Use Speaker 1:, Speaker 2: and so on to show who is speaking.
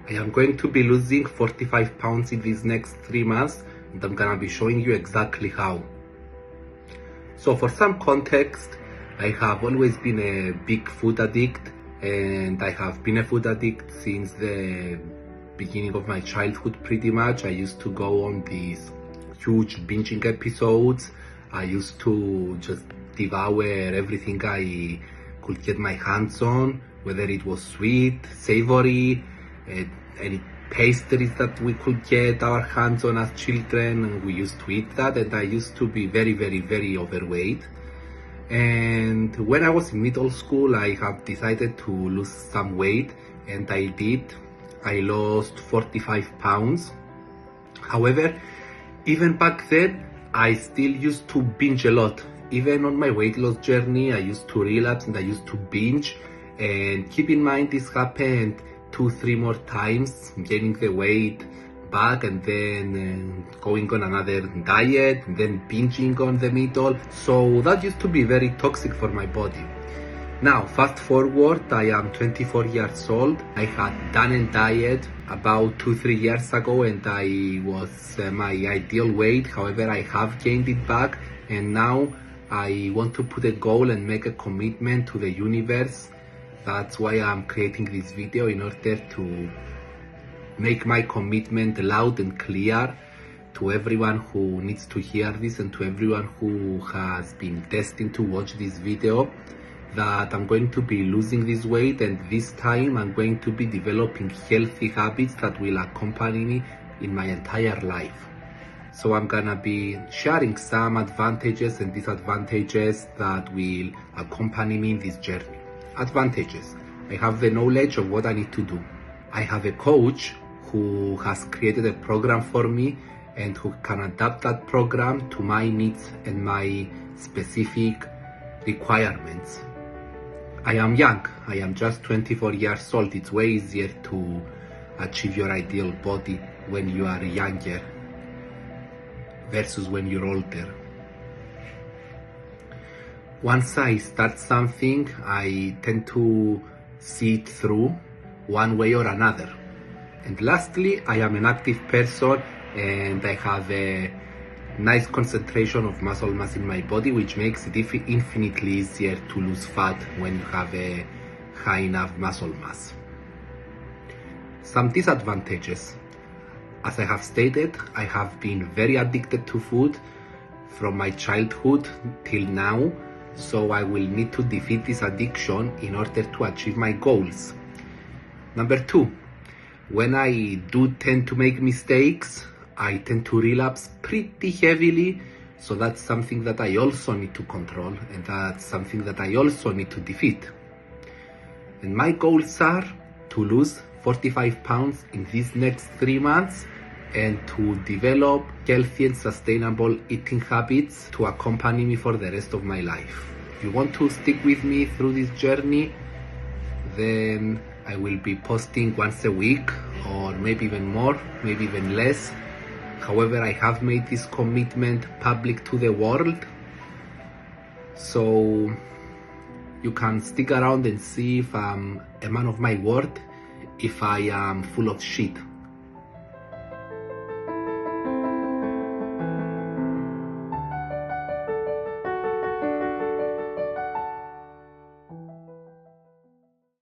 Speaker 1: I am going to be losing 45 pounds in these next 3 months, and I'm gonna be showing you exactly how. So for some context, I have always been a big food addict, and I have been a food addict since the beginning of my childhood pretty much. I used to go on these huge binging episodes. I used to just devour everything I could get my hands on, whether it was sweet, savory, any pastries that we could get our hands on as children, and we used to eat that. And I used to be very overweight. And when I was in middle school, I have decided to lose some weight, and I did. I lost 45 pounds. However, even back then, I still used to binge a lot. Even on my weight loss journey, I used to relapse and I used to binge. And keep in mind, this happened 2-3 more times, gaining the weight back and then going on another diet and then binging on the middle. So that used to be very toxic for my body. Now fast forward, I am 24 years old. I had done a diet about 2-3 years ago, and I was my ideal weight. However, I have gained it back, and now I want to put a goal and make a commitment to the universe. That's why I'm creating this video, in order to make my commitment loud and clear to everyone who needs to hear this, and to everyone who has been destined to watch this video, that I'm going to be losing this weight, and this time I'm going to be developing healthy habits that will accompany me in my entire life. So I'm gonna be sharing some advantages and disadvantages that will accompany me in this journey. Advantages: I have the knowledge of what I need to do. I have a coach who has created a program for me and who can adapt that program to my needs and my specific requirements. I am young. I am just 24 years old. It's way easier to achieve your ideal body when you are younger versus when you're older. Once I start something, I tend to see it through one way or another. And lastly, I am an active person, and I have a nice concentration of muscle mass in my body, which makes it infinitely easier to lose fat when you have a high enough muscle mass. Some disadvantages: as I have stated, I have been very addicted to food from my childhood till now, so I will need to defeat this addiction in order to achieve my goals. Number 2, when I do tend to make mistakes, I tend to relapse pretty heavily, so that's something that I also need to control, and that's something that I also need to defeat. And my goals are to lose 45 pounds in these next 3 months, and to develop healthy and sustainable eating habits to accompany me for the rest of my life. If you want to stick with me through this journey, then I will be posting once a week, or maybe even more, maybe even less. However, I have made this commitment public to the world, so you can stick around and see if I'm a man of my word, if I am full of shit.